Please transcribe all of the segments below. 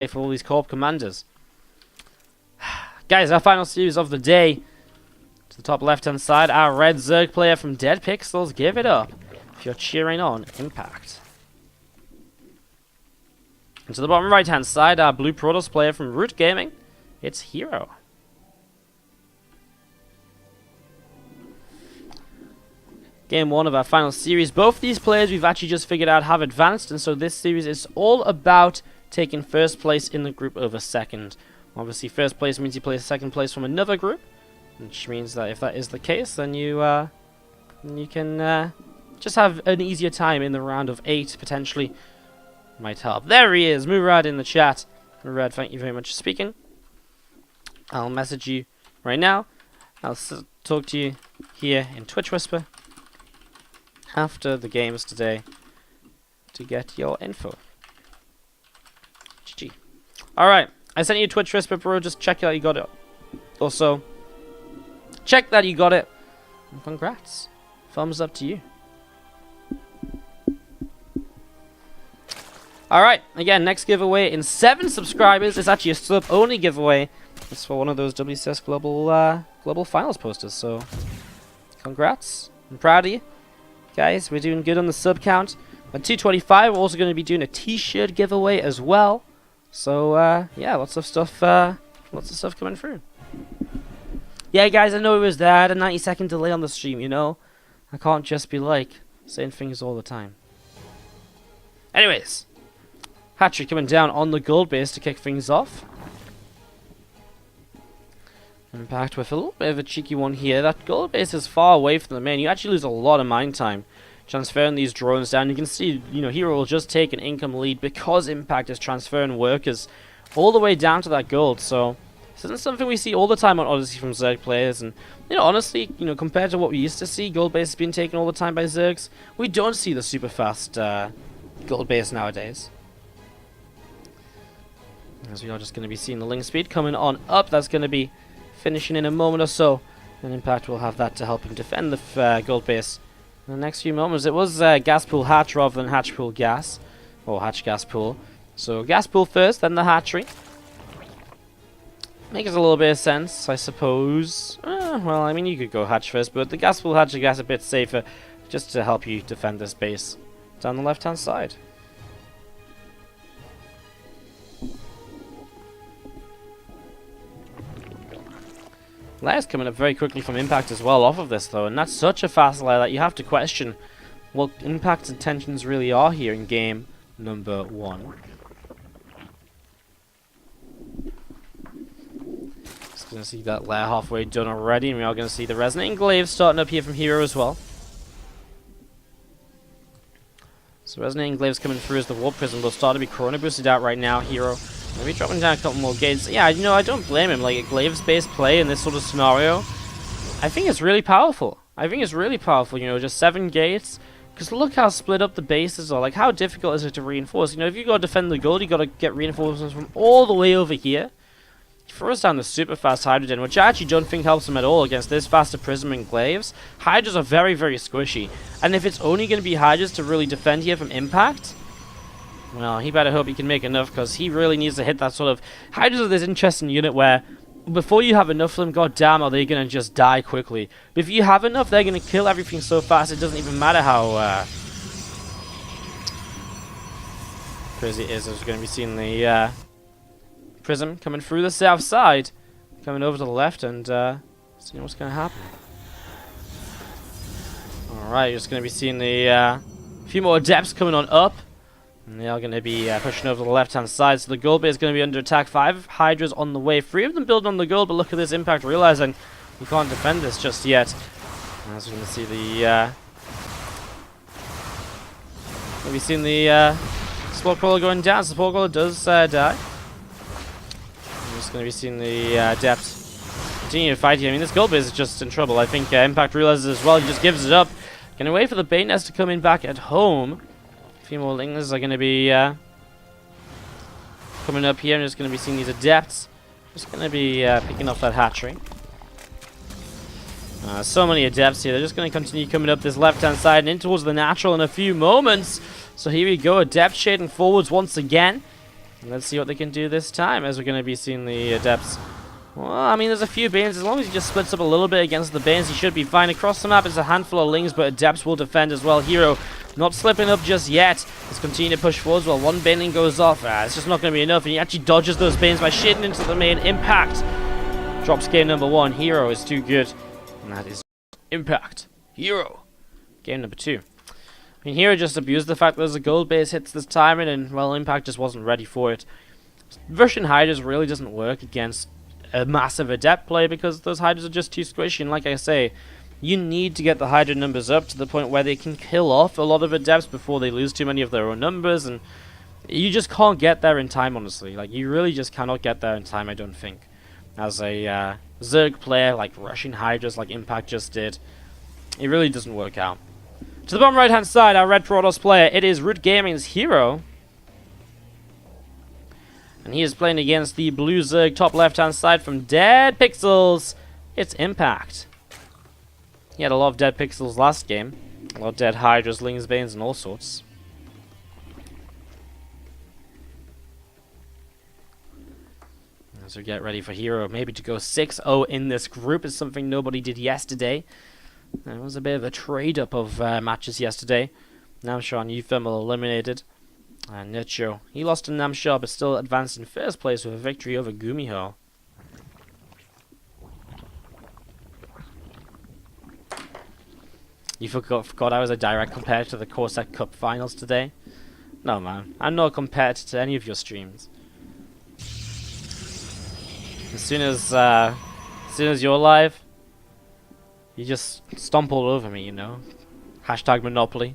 for all these Corp commanders. Guys, our final series of the day. To the top left-hand side, our red Zerg player from Dead Pixels. Give it up if you're cheering on Impact. And to the bottom right-hand side, our blue Protoss player from Root Gaming. It's herO. Game 1 of our final series. Both these players we've actually just figured out have advanced, and so this series is all about taking first place in the group over second. Obviously, first place means you play second place from another group, which means that if that is the case, then you can just have an easier time in the round of 8, potentially. Might help. There he is, Murad in the chat. Murad, thank you very much for speaking. I'll message you right now. I'll talk to you here in Twitch Whisper after the games today to get your info. GG. Alright, I sent you a Twitch Whisper, bro. Just check out you got it. Also, check that you got it. And congrats. Thumbs up to you. Alright, again, next giveaway in 7 subscribers. It's actually a sub-only giveaway. It's for one of those WCS Global Finals posters, so congrats. I'm proud of you. Guys, we're doing good on the sub count. At 225, we're also going to be doing a t-shirt giveaway as well. So, yeah, lots of stuff coming through. Yeah, guys, I know it was there. I had a 90-second delay on the stream, you know? I can't just be, like, saying things all the time. Anyways, Hatchery coming down on the gold base to kick things off. Impact with a little bit of a cheeky one here. That gold base is far away from the main. You actually lose a lot of mine time transferring these drones down. You can see, you know, herO will just take an income lead because Impact is transferring workers all the way down to that gold. So this isn't something we see all the time on Odyssey from Zerg players. And, you know, honestly, you know, compared to what we used to see, gold base is being taken all the time by Zergs. We don't see the super fast gold base nowadays. As we are just going to be seeing the link speed coming on up. That's going to be finishing in a moment or so. And Impact will have that to help him defend the gold base in the next few moments. It was gas pool hatch rather than hatch pool gas. Or hatch gas pool. So gas pool first, then the hatchery. Makes a little bit of sense, I suppose. Well, I mean, you could go hatch first, but the gas pool hatch, I guess, a bit safer. Just to help you defend this base down the left-hand side. Laia's coming up very quickly from Impact as well off of this, though, and that's such a fast Laia that you have to question what Impact's intentions really are here in game number 1. Just going to see that Laia halfway done already, and we are going to see the Resonating Glaive starting up here from herO as well. So Resonating Glaive's coming through as the Warp Prism will start to be Corona boosted out right now, herO. Maybe dropping down a couple more gates. Yeah, you know, I don't blame him. Like, a Glaives-based play in this sort of scenario, I think it's really powerful. You know, just 7 gates. Because look how split up the bases are. Like, how difficult is it to reinforce? You know, if you got to defend the gold, you got to get reinforcements from all the way over here. He throws down the super fast Hydrogen, which I actually don't think helps him at all against this faster Prism and Glaives. Hydras are very, very squishy. And if it's only going to be Hydras to really defend here from Impact, well, he better hope he can make enough, because he really needs to hit that sort of... Hydras are this interesting unit where before you have enough of them, goddamn, are they going to just die quickly. But if you have enough, they're going to kill everything so fast, it doesn't even matter how crazy it is. As we're going to be seeing the Prism coming through the south side, coming over to the left, and seeing what's going to happen. Alright, you're just going to be seeing the few more Adepts coming on up. And they are going to be pushing over to the left-hand side, so the gold base is going to be under attack. 5 Hydras on the way. 3 of them building on the gold, but look at this Impact realizing we can't defend this just yet. As we're going to see the... We've seen the Support Crawler going down. Support Crawler does die. We're just going to be seeing the Adept continue to fight here. I mean, this gold base is just in trouble. I think Impact realizes as well. He just gives it up. Going to wait for the bait nest to come in back at home. A few more Linglers are going to be coming up here. I'm just going to be seeing these Adepts. Just going to be picking off that hatchery. So many Adepts here. They're just going to continue coming up this left-hand side and in towards the natural in a few moments. So here we go. Adept shading forwards once again. And let's see what they can do this time, as we're going to be seeing the Adepts. Well, I mean, there's a few Banes. As long as he just splits up a little bit against the Banes, he should be fine. Across the map, it's a handful of Lings, but Adepts will defend as well. herO not slipping up just yet. Let's continue to push forwards while one Baneling goes off. It's just not going to be enough, and he actually dodges those Banes by shitting into the main. Impact drops game number 1. herO is too good, and that is Impact. herO. Game number 2. I mean, herO just abused the fact that there's a gold base hits this timing, and, well, Impact just wasn't ready for it. Russian Hydras really doesn't work against a massive Adept play because those Hydras are just too squishy, and like I say, you need to get the Hydra numbers up to the point where they can kill off a lot of Adepts before they lose too many of their own numbers, and you just can't get there in time, honestly. Like, you really just cannot get there in time, I don't think. As a Zerg player, like Russian Hydras, like Impact just did, it really doesn't work out. To the bottom right hand side, our Red Protoss player, it is Root Gaming's herO. And he is playing against the blue Zerg top left hand side from Dead Pixels. It's Impact. He had a lot of Dead Pixels last game. A lot of Dead Hydras, Lings, Banes, and all sorts. As we get ready for herO, maybe to go 6-0 in this group is something nobody did yesterday. There was a bit of a trade-up of matches yesterday. Namshar and Euthermal eliminated. And Necho, he lost to Namshar, but still advanced in first place with a victory over Gumiho. You forgot I was a direct competitor to the Corsair Cup finals today? No, man. I'm not a competitor to any of your streams. As soon as you're live, you just stomp all over me, you know. Hashtag Monopoly.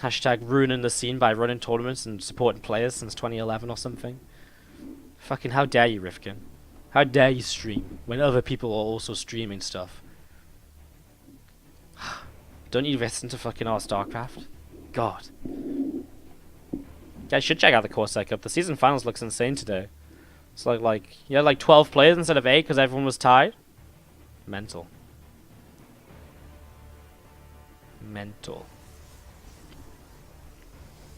Hashtag ruining the scene by running tournaments and supporting players since 2011 or something. Fucking how dare you, Rifkin? How dare you stream when other people are also streaming stuff? Don't you listen to fucking our StarCraft? God. Yeah, I should check out the Corsair Cup. The season finals looks insane today. It's like you had like 12 players instead of 8 because everyone was tied. Mental. Mental.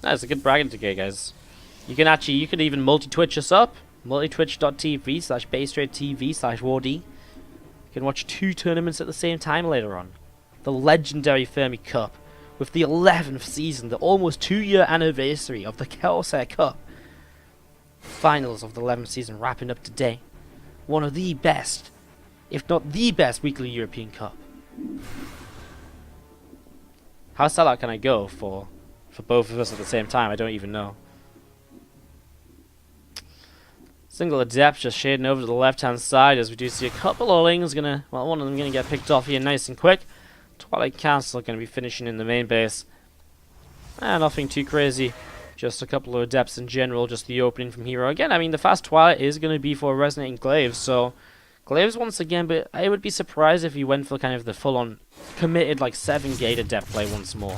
That's a good bragging to get, guys. You could even multi-twitch us up. multitwitch.tv/basetradeTV/WarD. You can watch 2 tournaments at the same time later on. The legendary Fermi Cup with the 11th season, the almost 2-year anniversary of the Corsair Cup. Finals of the 11th season wrapping up today. One of the best, if not the best, weekly European Cup. How sellout can I go for both of us at the same time? I don't even know. Single Adept just shading over to the left-hand side as we do see a couple of Lings gonna, well, one of them gonna get picked off here nice and quick. Twilight Council gonna be finishing in the main base. Nothing too crazy. Just a couple of Adepts in general, just the opening from herO. Again, I mean, the fast Twilight is going to be for Resonating Glaives, so Glaives once again, but I would be surprised if he went for kind of the full-on committed, like, 7-gate Adept play once more.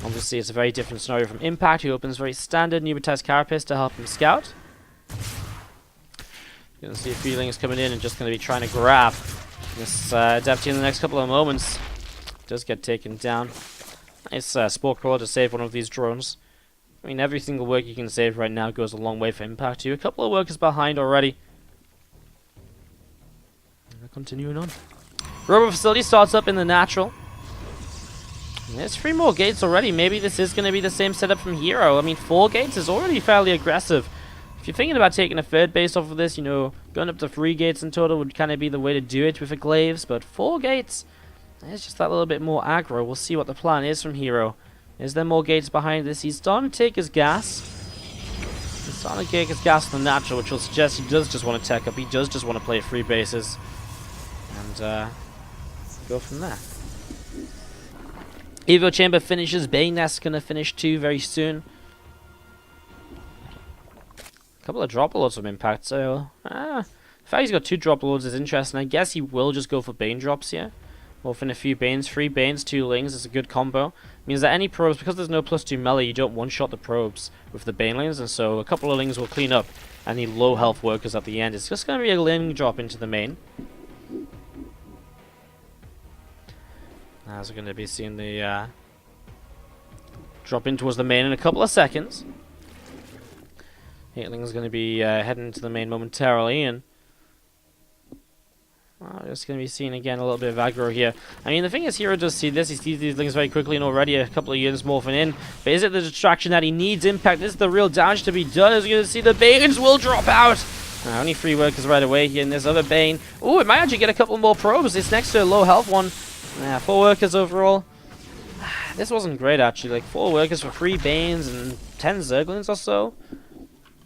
Obviously, it's a very different scenario from Impact, who opens very standard Nubatized Carapace to help him scout. You're going to see a few Lings coming in and just going to be trying to grab this Adept in the next couple of moments. Does get taken down. Nice Spore Crawler to save one of these drones. I mean, every single work you can save right now goes a long way for Impact too. A couple of workers behind already. Continuing on. Robo Facility starts up in the natural. And there's 3 more gates already. Maybe this is going to be the same setup from herO. I mean, 4 gates is already fairly aggressive. If you're thinking about taking a 3rd base off of this, you know, going up to 3 gates in total would kind of be the way to do it with a Glaives. But 4 gates, it's just that little bit more aggro. We'll see what the plan is from herO. Is there more gates behind this? He's starting to take his gas. He's starting to take his gas on the natural, which will suggest he does just want to tech up. He does just want to play 3 bases. And go from there. Evo Chamber finishes. Bane Nest's going to finish too very soon. A couple of drop loads from Impact, so the fact he's got 2 drop loads is interesting. I guess he will just go for Bane drops here. Off in a few Banes, 3 Banes, 2 Lings is a good combo. Means that any probes, because there's no +2 melee, you don't one-shot the probes with the Banelings, and so a couple of Lings will clean up any low health workers at the end. It's just going to be a Ling drop into the main. As we're going to be seeing the drop in towards the main in a couple of seconds. Haitling's going to be heading to the main momentarily, and just going to be seeing again a little bit of aggro here. I mean, the thing is, herO does see this. He sees these things very quickly, and already a couple of units morphing in. But is it the distraction that he needs? Impact. This is the real damage to be done. As you're going to see, the Banes will drop out. Only 3 workers right away here, and this other Bane. Oh, it might actually get a couple more probes. It's next to a low health one. 4 workers overall. This wasn't great, actually. Like, 4 workers for 3 Banes and 10 Zerglings or so.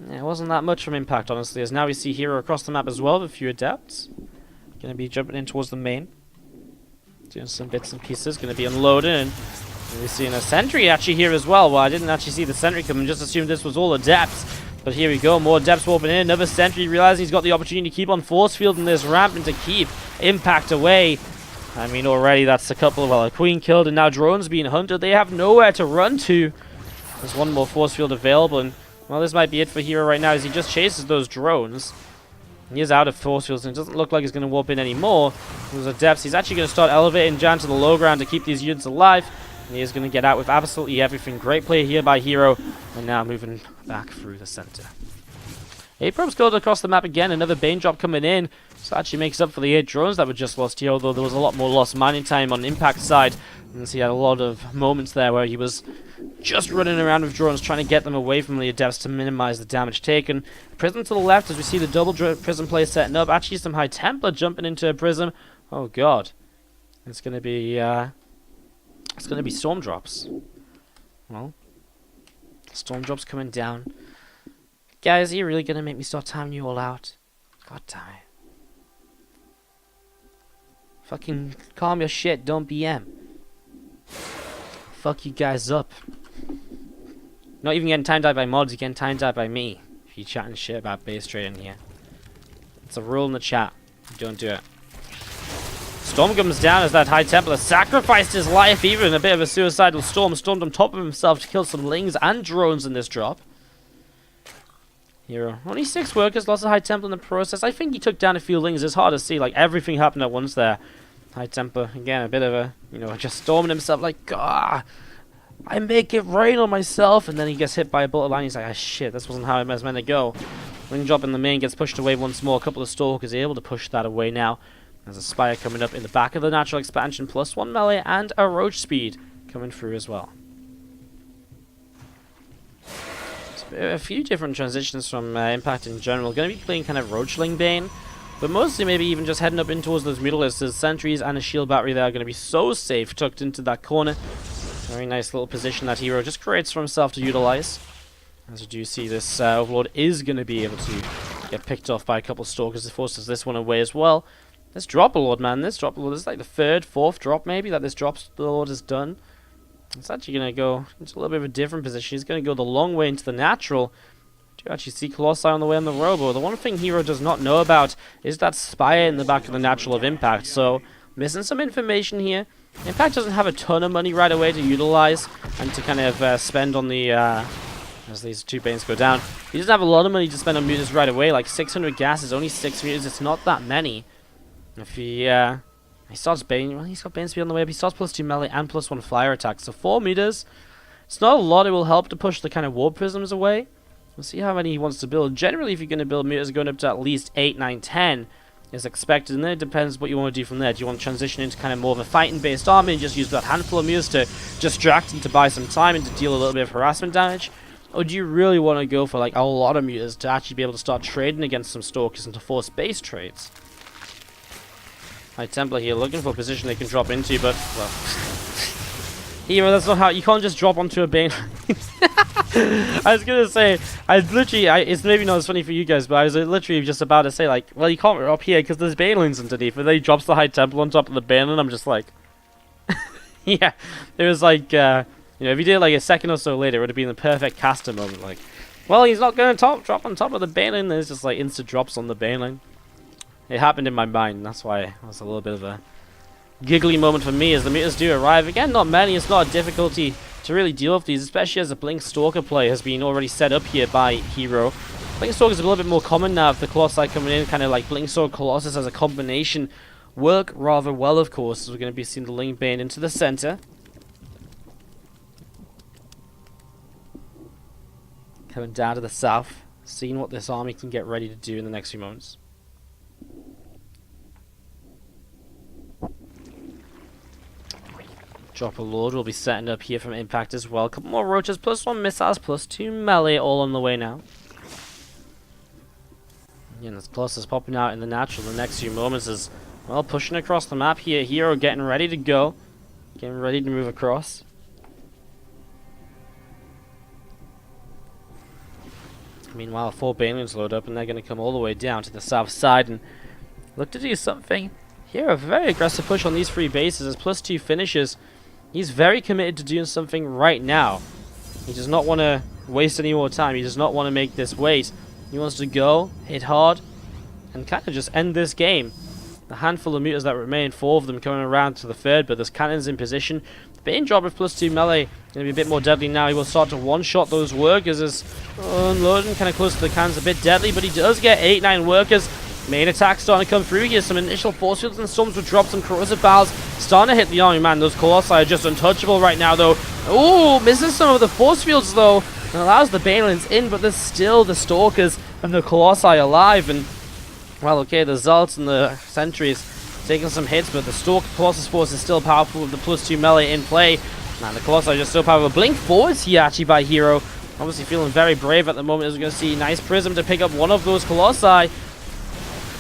Yeah, it wasn't that much from Impact, honestly. As now we see herO across the map as well with a few adepts. Going to be jumping in towards the main. Doing some bits and pieces. Going to be unloading. And we're seeing a sentry actually here as well. Well, I didn't actually see the sentry coming. Just assumed this was all adepts. But here we go. More adepts warping in. Another sentry realizing he's got the opportunity to keep on force fielding this ramp and to keep Impact away. I mean, already that's a couple of, well, a queen killed and now drones being hunted. They have nowhere to run to. There's one more force field available. And, well, this might be it for herO right now as he just chases those drones. He is out of force fields, and it doesn't look like he's going to warp in anymore. Those adepts. He's actually going to start elevating Jan to the low ground to keep these units alive. And he is going to get out with absolutely everything. Great play here by herO. And now moving back through the center. 8 probes killed across the map again. Another Bane drop coming in. So actually makes up for the 8 drones that were just lost here. Although there was a lot more lost mining time on Impact's side. And he had a lot of moments there where he was just running around with drones trying to get them away from the adepts to minimize the damage taken. Prism to the left as we see the double prism play setting up. Actually some High Templar jumping into a prism. Oh god. It's gonna be storm drops. Well, storm drops coming down. Guys, are you really gonna make me start timing you all out? God damn it. Fucking calm your shit, don't BM. Fuck you guys up. Not even getting time died by mods, you're getting time died by me. If you're chatting shit about base trading here. It's a rule in the chat. Don't do it. Storm comes down as that High Templar sacrificed his life, even a bit of a suicidal storm. Stormed on top of himself to kill some lings and drones in this drop. herO. Only 6 workers, lost a High Templar in the process. I think he took down a few lings. It's hard to see, like everything happened at once there. High Templar, again, a bit of a, just storming himself like, ah, I make it rain on myself. And then he gets hit by a bullet line. He's like, ah, shit, this wasn't how it was meant to go. Ring drop in the main gets pushed away once more. A couple of Stalkers able to push that away now. There's a Spire coming up in the back of the natural expansion, plus 1 melee and a roach speed coming through as well. A few different transitions from Impact in general. Going to be playing kind of Roachling Bane, but mostly maybe even just heading up in towards those mutalisks. There's sentries and a shield battery there are going to be so safe tucked into that corner. Very nice little position that herO just creates for himself to utilize. As you do see, this Overlord is going to be able to get picked off by a couple of Stalkers. It forces this one away as well. This Drop Lord, man, this Drop Lord is like the 3rd, 4th drop maybe that this Drop Lord has done. It's actually going to go into a little bit of a different position. He's going to go the long way into the natural. Do you actually see Colossi on the way on the Robo? The one thing herO does not know about is that Spire in the back of the natural of Impact. So, missing some information here. Impact doesn't have a ton of money right away to utilize and to kind of spend on the... as these 2 Banes go down. He doesn't have a lot of money to spend on mutas right away. Like 600 gas is only 6 mutas. It's not that many. If he starts Bane, well, he's got Bane speed on the way up. He starts plus 2 melee and plus 1 flyer attack. So 4 meters. It's not a lot. It will help to push the kind of warp prisms away. We'll see how many he wants to build. Generally, if you're going to build meters going up to at least 8, 9, 10 is expected. And then it depends what you want to do from there. Do you want to transition into kind of more of a fighting-based army and just use that handful of meters to distract and to buy some time and to deal a little bit of harassment damage? Or do you really want to go for like a lot of meters to actually be able to start trading against some Stalkers and to force base trades? High Templar here looking for a position they can drop into, but, well... herO, that's not how... You can't just drop onto a Bane. I was gonna say, it's maybe not as funny for you guys, but I was literally just about to say, like, well, you can't drop here because there's Banelings underneath, and then he drops the High Templar on top of the Bane, and I'm just like... yeah, it was like, if you did it like a second or so later, it would have been the perfect caster moment, like, well, he's not gonna drop on top of the Baneling, there's just like instant drops on the Baneling. It happened in my mind, that's why it was a little bit of a giggly moment for me as the meters do arrive. Again, not many, it's not a difficulty to really deal with these, especially as a Blink Stalker play has been already set up here by herO. Blink Stalker is a little bit more common now with the Colossi coming in, kind of like Blink Sword Colossus as a combination. Work rather well, of course, as we're going to be seeing the Ling Bane into the center. Coming down to the south seeing what this army can get ready to do in the next few moments. Dropper Lord will be setting up here from impact as well. A couple more roaches, +1 missiles, +2 melee, all on the way now. And this cluster's popping out in the natural the next few moments as well, pushing across the map here. herO getting ready to go. Getting ready to move across. Meanwhile, 4 Banelings load up and they're going to come all the way down to the south side and look to do something. herO, very aggressive push on these 3 bases as +2 finishes. He's very committed to doing something right now. He does not want to waste any more time. He does not want to make this wait. He wants to go, hit hard, and kind of just end this game. The handful of meters that remain, 4 of them coming around to the third, but there's cannons in position. The Bane drop with +2 melee going to be a bit more deadly now. He will start to one-shot those workers as unloading kind of close to the cannons, a bit deadly, but he does get 8-9 workers. Main attack starting to come through here. Some initial force fields and storms will drop some corrosive bowels. Starting to hit the army. Man, those colossi are just untouchable right now, though. Ooh, misses some of the force fields, though. And allows the Banelings in, but there's still the Stalkers and the colossi alive. And, well, okay, the Zalts and the Sentries taking some hits, but the Stalker Colossus force is still powerful with the +2 melee in play. Man, the colossi are just so powerful. Blink forwards here, actually, by herO. Obviously feeling very brave at the moment, as we're going to see. Nice Prism to pick up one of those colossi.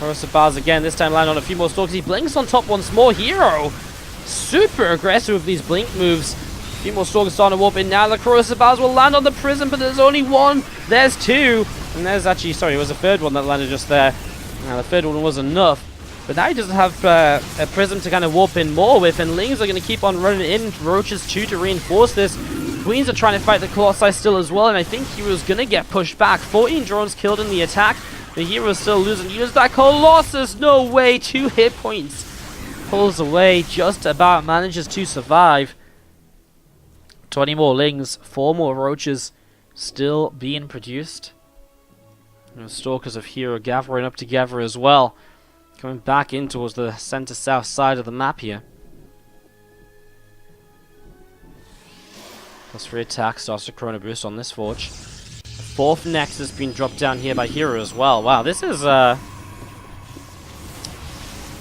Corrosive bars again, this time land on a few more stalkers. He blinks on top once more. herO, super aggressive with these blink moves. A few more stalkers starting to warp in now. The corrosive bars will land on the prism, but there's only 1. There's 2. And there's actually, sorry, it was a third one that landed just there. Now, the third one was enough. But now he doesn't have a prism to kind of warp in more with. And Lings are going to keep on running in. Roaches 2 to reinforce this. Queens are trying to fight the colossi still as well. And I think he was going to get pushed back. 14 drones killed in the attack. The hero's still losing. Use that Colossus! No way! 2 hit points. Pulls away. Just about manages to survive. 20 more Lings. 4 more Roaches still being produced. And the Stalkers of herO gathering up together as well. Coming back in towards the center-south side of the map here. +3 attack starts to Chrono Boost on this Forge. 4th Nexus being dropped down here by herO as well. Wow, this is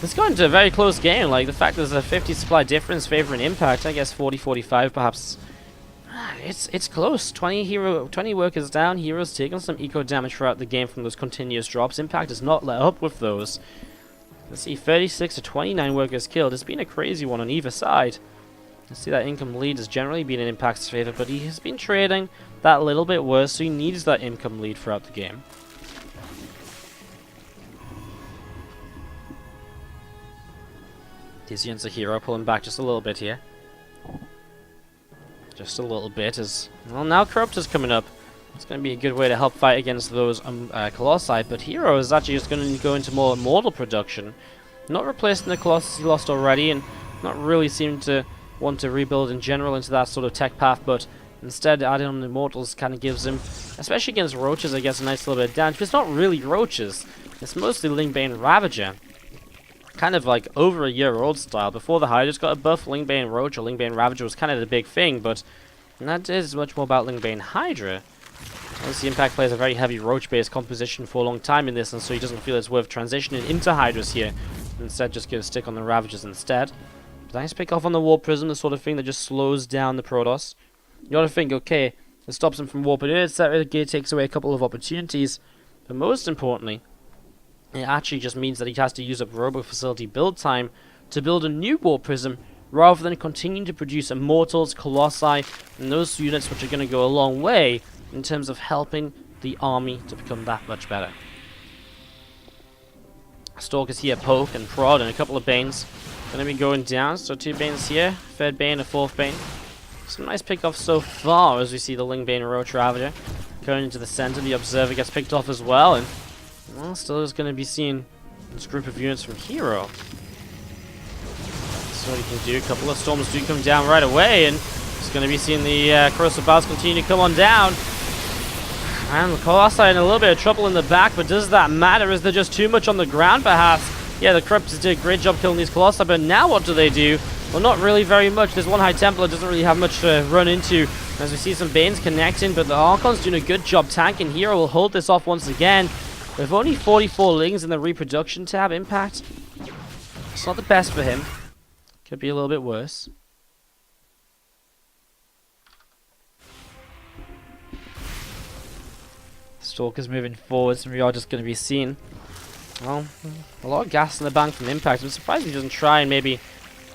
this going to a very close game. Like, the fact there's a 50 supply difference favoring impact, I guess 40-45 perhaps. It's close. 20 workers down. herO's taking some eco damage throughout the game from those continuous drops. Impact has not let up with those. Let's see, 36 to 29 workers killed. It's been a crazy one on either side. You see that income lead has generally been in Impact's favor, but he has been trading that little bit worse, so he needs that income lead throughout the game. These units of herO pulling back just a little bit here. Just a little bit as... Well, now Corruptor's coming up. It's going to be a good way to help fight against those Colossi, but herO is actually just going to go into more Immortal production. Not replacing the Colossus he lost already, and not really seeming to want to rebuild in general into that sort of tech path, but instead adding on the Immortals kind of gives him, especially against Roaches, I guess, a nice little bit of damage. But it's not really Roaches, it's mostly Lingbane Ravager. Kind of like over a year old style. Before the Hydra's got a buff, Lingbane Roach or Lingbane Ravager was kind of the big thing, but that is much more about Lingbane Hydra. Obviously, Impact plays a very heavy Roach-based composition for a long time in this, and so he doesn't feel it's worth transitioning into Hydras here. Instead, just give a stick on the Ravagers instead. But nice pick off on the Warp Prism, the sort of thing that just slows down the Protoss. You ought to think, okay, it stops him from warping in, it takes away a couple of opportunities, but most importantly, it actually just means that he has to use up Robo Facility build time to build a new Warp Prism, rather than continuing to produce Immortals, Colossi, and those units which are going to go a long way in terms of helping the army to become that much better. Stalkers here, poke and prod, and a couple of Banes going to be going down. So 2 Banes here, 3rd Bane, a 4th Bane. Some nice pick-offs so far as we see the Lingbane Roach Ravager going into the center. The Observer gets picked off as well, and well, still is going to be seeing this group of units from herO. So what he can do, a couple of storms do come down right away, and it's going to be seeing the Corrosive Bars continue to come on down. And the Colossi in a little bit of trouble in the back, but does that matter? Is there just too much on the ground, perhaps? Yeah, the Corruptors did a great job killing these Colossi, but now what do they do? Well, not really very much. There's one High Templar, doesn't really have much to run into As we see some Banes connecting, but the Archon's doing a good job tanking. herO will hold this off once again. With only 44 lings in the reproduction tab, Impact, it's not the best for him. Could be a little bit worse. Stalker's moving forwards, and we are just going to be seen. Well, a lot of gas in the bank from Impact. I'm surprised he doesn't try and maybe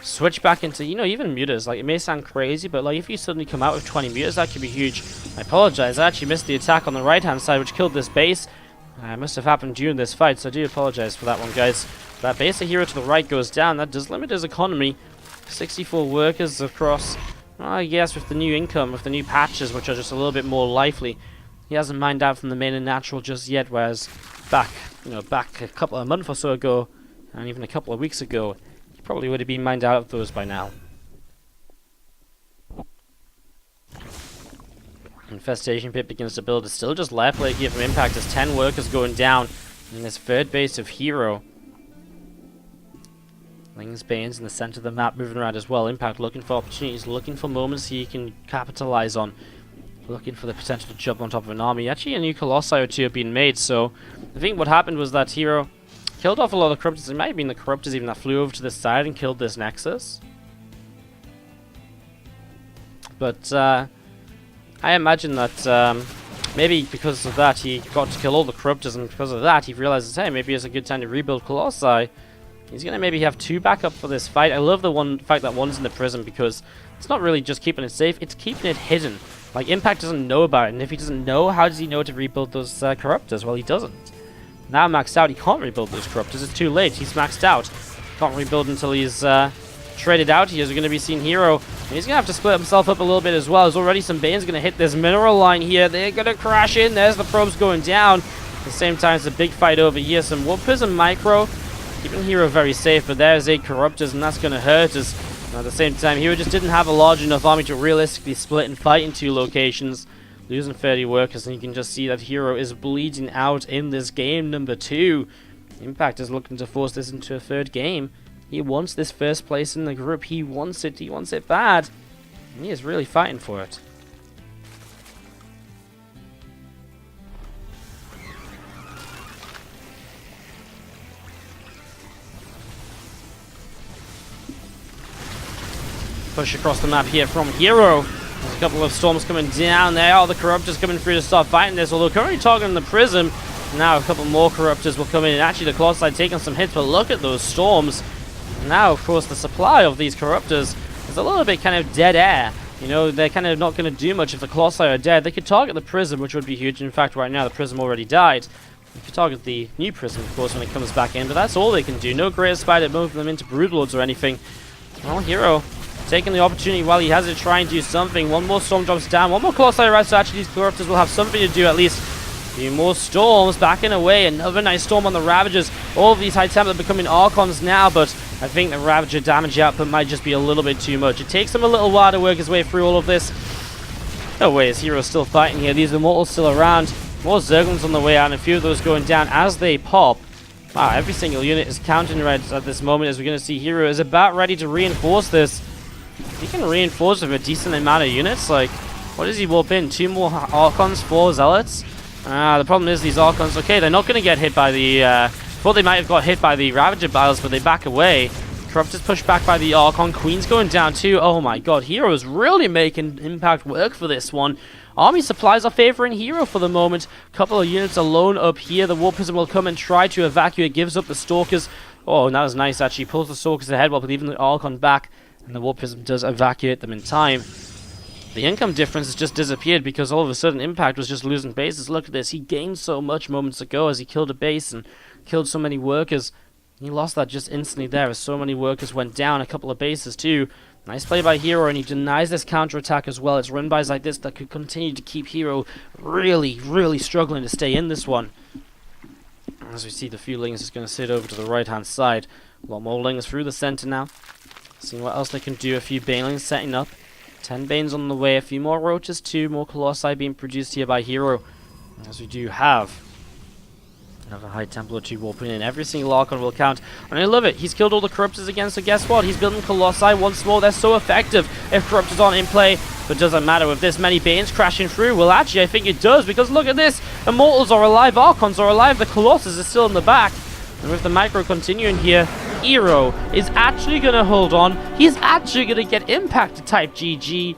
switch back into, you know, even mutas. Like, it may sound crazy, but like if you suddenly come out with 20 mutas, that could be huge. I apologize. I actually missed the attack on the right-hand side, which killed this base. It must have happened during this fight, so I do apologize for that one, guys. That base of herO to the right goes down. That does limit his economy. 64 workers across. Well, I guess with the new income, with the new patches, which are just a little bit more lively, he hasn't mined out from the main and natural just yet. Whereas back a couple of months or so ago, and even a couple of weeks ago, he probably would have been mined out of those by now. Infestation pit begins to build. It's still just left leg here from Impact. There's 10 workers going down in this third base of herO. Lings, Banes in the center of the map moving around as well. Impact looking for opportunities, looking for moments he can capitalize on. Looking for the potential to jump on top of an army. Actually, a new Colossi or two have been made, so I think what happened was that herO killed off a lot of the Corruptors. It might have been the Corruptors even that flew over to the side and killed this Nexus. But I imagine that maybe because of that he got to kill all the Corruptors, and because of that he realizes, hey, maybe it's a good time to rebuild Colossi. He's going to maybe have 2 backup for this fight. I love the one fight that one's in the prison, because it's not really just keeping it safe, it's keeping it hidden. Like, Impact doesn't know about it, and if he doesn't know, how does he know to rebuild those Corruptors? Well, he doesn't. Now maxed out, he can't rebuild those Corruptors. It's too late. He's maxed out. Can't rebuild until he's traded out here. As we're going to be seeing herO. And he's going to have to split himself up a little bit as well. There's already some Banes going to hit this mineral line here. They're going to crash in. There's the probes going down. At the same time, it's a big fight over here. Some Warp Prism Micro. Keeping herO very safe, but there's 8 Corruptors, and that's going to hurt us. At the same time, herO just didn't have a large enough army to realistically split and fight in 2 locations. Losing 30 workers, and you can just see that herO is bleeding out in this game number 2. Impact is looking to force this into a 3rd game. He wants this 1st place in the group. He wants it bad. And he is really fighting for it. Push across the map here from herO. There's a couple of storms coming down there. All the Corruptors coming through to start fighting this. Although currently targeting the Prism. Now a couple more Corruptors will come in. And actually the Colossi taking some hits. But look at those storms. Now, of course, the supply of these Corruptors is a little bit kind of dead air. You know, they're kind of not going to do much if the Colossi are dead. They could target the Prism, which would be huge. In fact, right now the Prism already died. They could target the new Prism, of course, when it comes back in. But that's all they can do. No Greater Spider moving them into Broodlords or anything. Well, herO taking the opportunity while he has it to try and do something. One more storm drops down. One more Colossi arrives, so actually these Corruptors will have something to do at least. A few more storms backing away. Another nice storm on the Ravagers. All of these high temp are becoming Archons now, but I think the Ravager damage output might just be a little bit too much. It takes him a little while to work his way through all of this. No way, is herO still fighting here? These Immortals still around. More Zerglings on the way out, and a few of those going down as they pop. Wow, every single unit is counting red at this moment, as we're going to see herO is about ready to reinforce this. He can reinforce with a decent amount of units. Like, what does he warp in? 2 more Archons, 4 Zealots? The problem is these Archons, okay, they're not going to get hit by the... thought they might have got hit by the Ravager Biles, but they back away. Corruptors pushed back by the Archon. Queen's going down too. Oh my god, herO is really making Impact work for this one. Army supplies are favoring herO for the moment. Couple of units alone up here. The Warp Prism will come and try to evacuate. Gives up the Stalkers. Oh, that was nice actually. Pulls the Stalkers ahead while leaving the Archon back. And the Warp Prism does evacuate them in time. The income difference has just disappeared because all of a sudden Impact was just losing bases. Look at this. He gained so much moments ago as he killed a base and killed so many workers. He lost that just instantly there as so many workers went down. A couple of bases too. Nice play by herO, and he denies this counterattack as well. It's run-bys like this that could continue to keep herO really, really struggling to stay in this one. As we see, the few Lings is going to sit over to the right-hand side. A lot more Lings through the center now. Seeing what else they can do. A few Banelings setting up. 10 Banes on the way. A few more Roaches too. More Colossi being produced here by herO. As we do have another High Templar 2 warping in. Every single Archon will count. And I love it. He's killed all the Corruptors again. So guess what? He's building Colossi once more. They're so effective. If Corruptors aren't in play, But does it matter with this many Banes crashing through? Well, actually, I think it does, because look at this. Immortals are alive, Archons are alive, the Colossus is still in the back. And with the micro continuing here, herO is actually going to hold on. He's actually going to get impacted type GG.